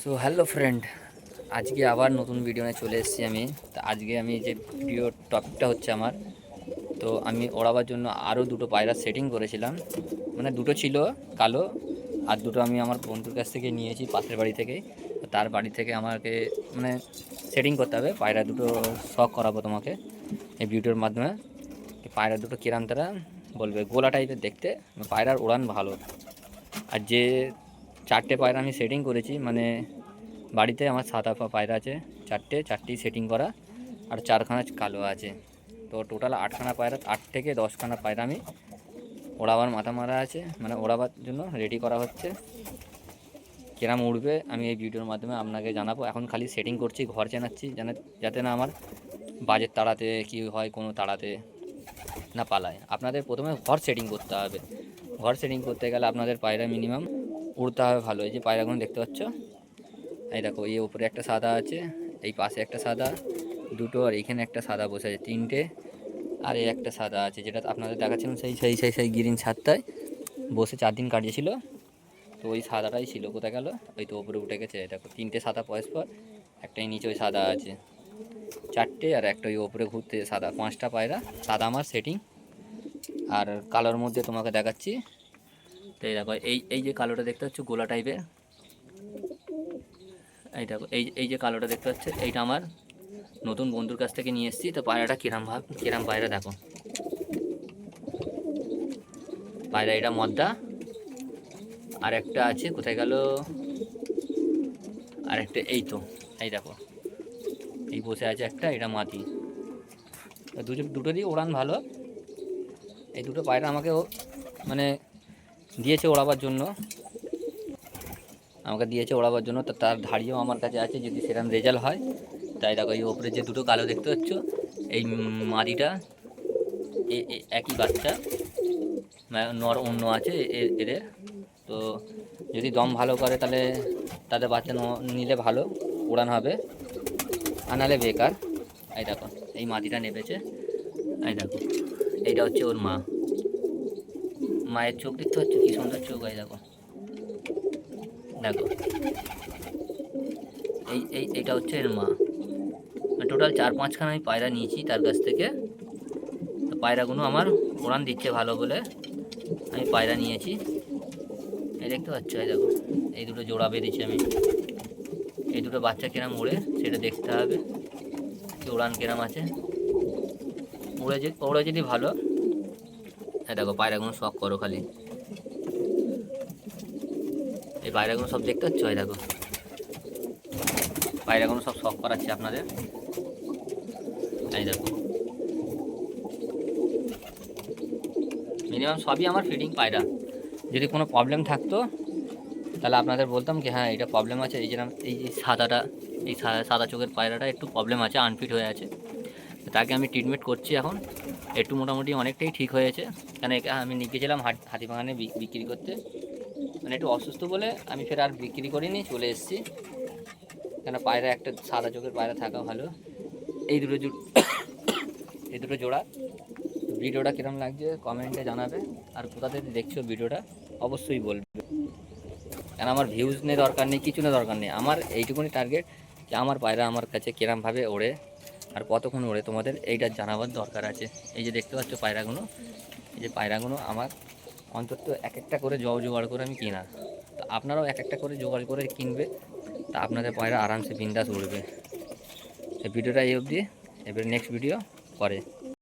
So hello friend, আজকে আবার নতুন ভিডিও নিয়ে চলে এসেছি আমি। তো আজকে আমি যে ভিডিও টপিকটা হচ্ছে আমার, তো আমি ওড়াবার জন্য আরও দুটো পায়রা সেটিং করেছিলাম। মানে দুটো ছিল কালো, আর দুটো আমি আমার বন্ধুর কাছ থেকে নিয়েছি পাশের বাড়ি থেকেই। তো তার বাড়ি থেকে আমাকে মানে সেটিং করতে হবে। পায়রা দুটো শখ করাবো তোমাকে এই ভিডিওর মাধ্যমে। পায়রা দুটো কিরাম তারা বলবে, গোলা টাইপের দেখতে, পায়রার উড়ান ভালো। আর যে চারটে পায়রা আমি সেটিং করেছি, মানে বাড়িতে আমার সাদা পায়রা আছে চারটেই সেটিং করা, আর চারখানা কালো আছে। তো টোটাল 8খানা পায়রা, 8 থেকে 10খানা পায়রা আমি ওড়াবার মাথা মারা আছে, মানে ওড়াবার জন্য রেডি করা হচ্ছে। কিরাম উড়বে আমি এই ভিডিওর মাধ্যমে আপনাকে জানাবো। এখন খালি সেটিং করছি, ঘর চেনাচ্ছি, যাতে না আমার বাজেট তাড়াতে কি হয়, কোনো তাড়াতে না পালায়। আপনাদের প্রথমে ঘর সেটিং করতে হবে। ঘর সেটিং করতে গেলে আপনাদের পায়রা মিনিমাম উড়তে হবে ভালো। এই যে পায়রাগুলো দেখতে পাচ্ছ, এই দেখো, এই উপরে একটা সাদা আছে, এই পাশে একটা সাদা, দুটো, আর এখানে একটা সাদা বসে আছে, তিনটে। আর এই একটা সাদা আছে, যেটা আপনাদের দেখাচ্ছিলাম সেই গ্রিন ছাদটায় বসে 4 দিন কাটিয়েছিল। তো ওই সাদাটাই ছিল, কোথায় গেল? ওই তো উপরে উঠে গেছে। দেখো, তিনটে সাদা পরস্পর, একটাই নিচে ওই সাদা আছে, চারটে, আর একটা ওই ওপরে ঘুরতে সাদা। 5টা পায়রা সাদা আমার সেটিং। আর কালোর মধ্যে তোমাকে দেখাচ্ছি। তো এই দেখো, এই যে কালোটা দেখতে পাচ্ছ গোলা টাইপের, এই দেখো, এই যে কালোটা দেখতে পাচ্ছ, এইটা আমার নতুন বন্ধুর কাছ থেকে নিয়ে এসেছি। তো পায়রাটা কিরাম পায়রা দেখো, পায়রা এটা মদ্দা। আর একটা আছে, কোথায় গেল? আর একটা এই তো, এই দেখো, এই বসে আছে একটা, এটা মাটি। দুটোরই ওড়ান ভালো। এই দুটো পায়রা আমাকে মানে দিয়েছে ওড়াবার জন্য, তো তার ধাড়িও আমার কাছে আছে, যদি সেরকম রেজাল্ট হয়। তাই দেখো, এই ওপরে যে দুটো কালো দেখতে পাচ্ছ, এই মাদিটা একই বাচ্চা, নর অন্য আছে এদের। তো যদি দম ভালো করে তাহলে তাদের বাচ্চা নিলে ভালো, উড়ান হবে, আর নাহলে বেকার। এই দেখো, এই মাদিটা নেবেছে, এই দেখো, এইটা হচ্ছে ওর মা। মায়ের চোখ দেখতে পাচ্ছ, কী সুন্দর চোখ। এই দেখো, দেখো, এইটা হচ্ছে এর মা। টোটাল 4-5খানা আমি পায়রা নিয়েছি তার কাছ থেকে। তো পায়রাগুলো আমার উড়ান দিচ্ছে ভালো বলে আমি পায়রা নিয়েছি। এই দেখতে পাচ্ছ, এই দেখো, এই দুটো জোড়া বেঁধেছি আমি। এই দুটো বাচ্চা কিরাম উড়ে সেটা দেখতে হবে, উড়ান কিরাম আছে। ওড়ে যদি ভালো। এই দেখো, পায়রাগুলো শখ করো খালি, এই পায়রাগুলো সব দেখতে পাচ্ছ। এই দেখো, পায়রাগুলো সব শখ করাচ্ছে আপনাদের। এই দেখো, মিনিমাম সবই আমার ফিডিং পায়রা। যদি কোনো প্রবলেম থাকতো তাহলে আপনাদের বলতাম কি হ্যাঁ এটা প্রবলেম আছে, এই যেরকম এই যে সাদাটা, এই সাদা চোখের পায়রাটা একটু প্রবলেম আছে, আনফিট হয়ে আছে। তাকে আমি ট্রিটমেন্ট করছি এখন, একটু মোটামুটি অনেকটাই ঠিক হয়েছে। কেন আমি নিয়ে গেছিলাম হাতিবাগানে বিক্রি করতে, মানে একটু অসুস্থ বলে আমি ফের আর বিক্রি করিনি, চলে এসেছি। কেন পায়রা একটা সাদা চোখের পায়রা থাকা ভালো। এই দুটো এই দুটো জোড়া। ভিডিওটা কীরকম লাগছে কমেন্টে জানাবে, আর কোথা থেকে দেখছো ভিডিওটা অবশ্যই বলবে। কেন আমার ভিউজ নিয়ে দরকার নেই, কিছু নিয়ে দরকার নেই, আমার এইটুকুনি টার্গেট যে আমার পায়রা আমার কাছে কীরমভাবে ওড়ে আর কতক্ষণ ওড়ে তোমাদের এইটা জানাবার দরকার আছে। এই যে দেখতে পাচ্ছ পায়রাগুলো, এই যে পায়রাগুলো আমার অন্তত এক একটা করে জোগাড় করে আমি কিনা। তো আপনারাও এক একটা করে জোগাড় করে কিনবে, তা আপনাদের পায়রা আরামসে বিন্দাস উড়বে। এই ভিডিওটা এই অবধি, এবার নেক্সট ভিডিও পরে।